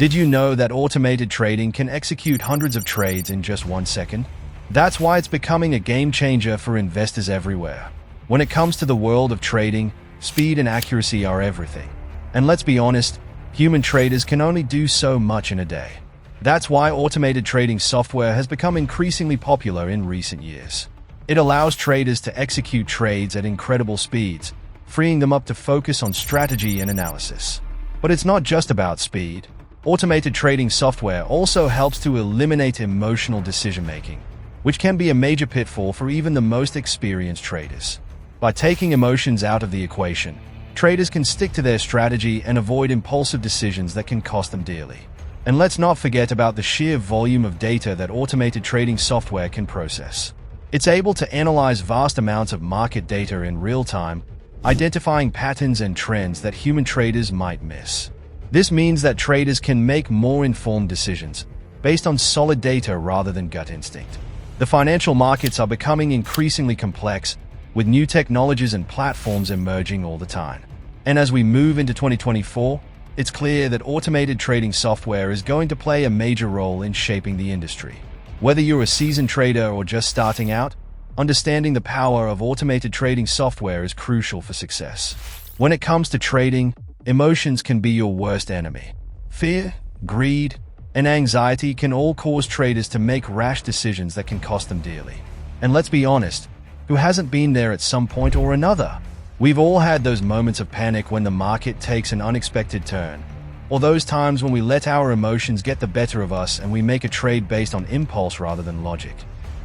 Did you know that automated trading can execute hundreds of trades in just 1 second? That's why it's becoming a game changer for investors everywhere. When it comes to the world of trading, speed and accuracy are everything. And let's be honest, human traders can only do so much in a day. That's why automated trading software has become increasingly popular in recent years. It allows traders to execute trades at incredible speeds, freeing them up to focus on strategy and analysis. But it's not just about speed. Automated trading software also helps to eliminate emotional decision-making, which can be a major pitfall for even the most experienced traders. By taking emotions out of the equation, traders can stick to their strategy and avoid impulsive decisions that can cost them dearly. And let's not forget about the sheer volume of data that automated trading software can process. It's able to analyze vast amounts of market data in real time, identifying patterns and trends that human traders might miss. This means that traders can make more informed decisions based on solid data rather than gut instinct. The financial markets are becoming increasingly complex, with new technologies and platforms emerging all the time. And as we move into 2024, it's clear that automated trading software is going to play a major role in shaping the industry. Whether you're a seasoned trader or just starting out, understanding the power of automated trading software is crucial for success. When it comes to trading, emotions can be your worst enemy. Fear, greed, and anxiety can all cause traders to make rash decisions that can cost them dearly. And let's be honest, who hasn't been there at some point or another? We've all had those moments of panic when the market takes an unexpected turn, or those times when we let our emotions get the better of us and we make a trade based on impulse rather than logic.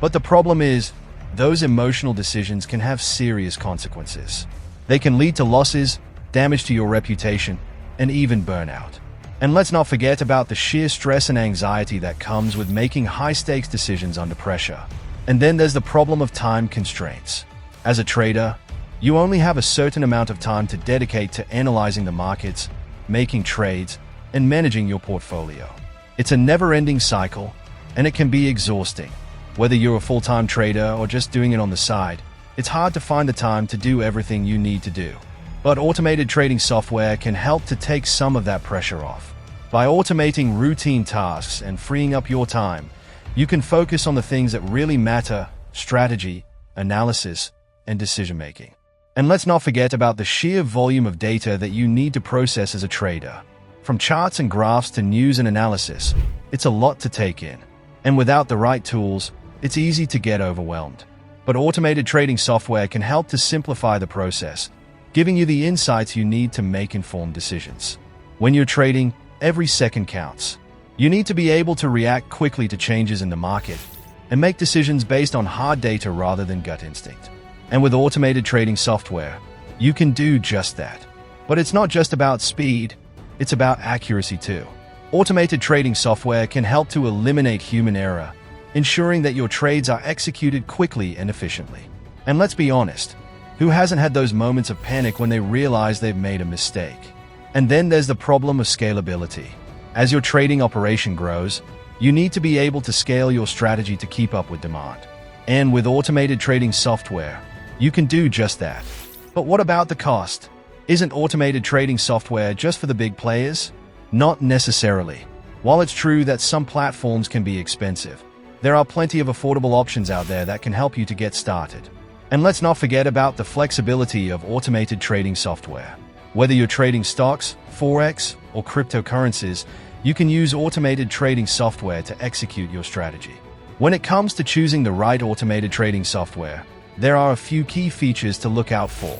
But the problem is, those emotional decisions can have serious consequences. They can lead to losses, damage to your reputation, and even burnout. And let's not forget about the sheer stress and anxiety that comes with making high-stakes decisions under pressure. And then there's the problem of time constraints. As a trader, you only have a certain amount of time to dedicate to analyzing the markets, making trades, and managing your portfolio. It's a never-ending cycle, and it can be exhausting. Whether you're a full-time trader or just doing it on the side, it's hard to find the time to do everything you need to do. But automated trading software can help to take some of that pressure off. By automating routine tasks and freeing up your time, you can focus on the things that really matter: strategy, analysis, and decision-making. And let's not forget about the sheer volume of data that you need to process as a trader. From charts and graphs to news and analysis, it's a lot to take in. And without the right tools, it's easy to get overwhelmed. But automated trading software can help to simplify the process, giving you the insights you need to make informed decisions. When you're trading, every second counts. You need to be able to react quickly to changes in the market and make decisions based on hard data rather than gut instinct. And with automated trading software, you can do just that. But it's not just about speed, it's about accuracy too. Automated trading software can help to eliminate human error, ensuring that your trades are executed quickly and efficiently. And let's be honest, who hasn't had those moments of panic when they realize they've made a mistake? And then there's the problem of scalability. As your trading operation grows, you need to be able to scale your strategy to keep up with demand. And with automated trading software, you can do just that. But what about the cost? Isn't automated trading software just for the big players? Not necessarily. While it's true that some platforms can be expensive, there are plenty of affordable options out there that can help you to get started. And let's not forget about the flexibility of automated trading software. Whether you're trading stocks, forex, or cryptocurrencies, you can use automated trading software to execute your strategy. When it comes to choosing the right automated trading software, there are a few key features to look out for.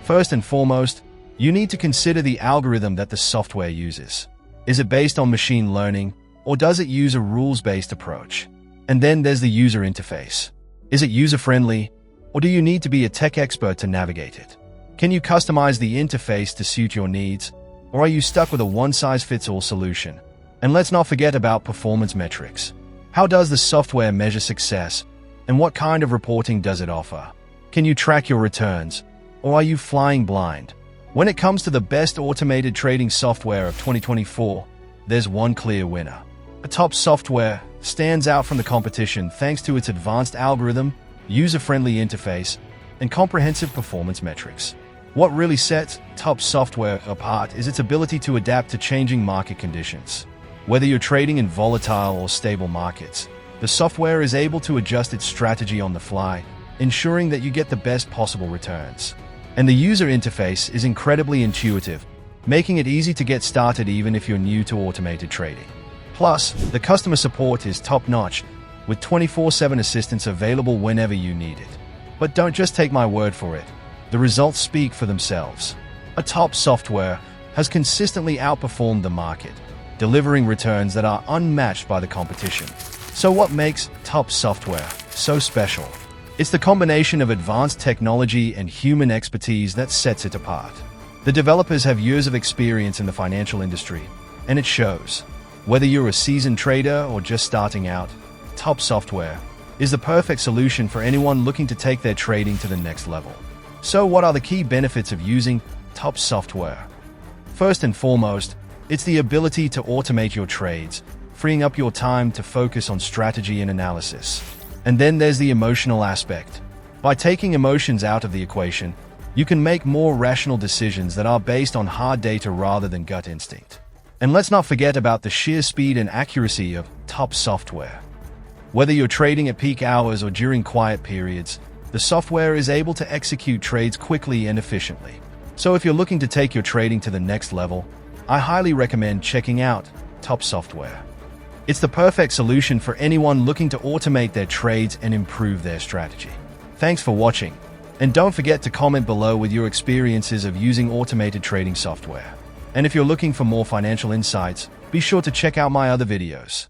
First and foremost, you need to consider the algorithm that the software uses. Is it based on machine learning, or does it use a rules-based approach? And then there's the user interface. Is it user-friendly, or do you need to be a tech expert to navigate it? Can you customize the interface to suit your needs, or are you stuck with a one-size-fits-all solution? And let's not forget about performance metrics. How does the software measure success, and what kind of reporting does it offer? Can you track your returns, or are you flying blind? When it comes to the best automated trading software of 2024, there's one clear winner. A top software stands out from the competition thanks to its advanced algorithm, user-friendly interface, and comprehensive performance metrics. What really sets top software apart is its ability to adapt to changing market conditions. Whether you're trading in volatile or stable markets, the software is able to adjust its strategy on the fly, ensuring that you get the best possible returns. And the user interface is incredibly intuitive, making it easy to get started even if you're new to automated trading. Plus, the customer support is top-notch, with 24/7 assistance available whenever you need it. But don't just take my word for it. The results speak for themselves. A top software has consistently outperformed the market, delivering returns that are unmatched by the competition. So what makes top software so special? It's the combination of advanced technology and human expertise that sets it apart. The developers have years of experience in the financial industry, and it shows. Whether you're a seasoned trader or just starting out, top software is the perfect solution for anyone looking to take their trading to the next level. So what are the key benefits of using top software? First and foremost, it's the ability to automate your trades, freeing up your time to focus on strategy and analysis. And then there's the emotional aspect. By taking emotions out of the equation, you can make more rational decisions that are based on hard data rather than gut instinct. And let's not forget about the sheer speed and accuracy of top software. Whether you're trading at peak hours or during quiet periods, the software is able to execute trades quickly and efficiently. So if you're looking to take your trading to the next level, I highly recommend checking out top software. It's the perfect solution for anyone looking to automate their trades and improve their strategy. Thanks for watching, and don't forget to comment below with your experiences of using automated trading software. And if you're looking for more financial insights, be sure to check out my other videos.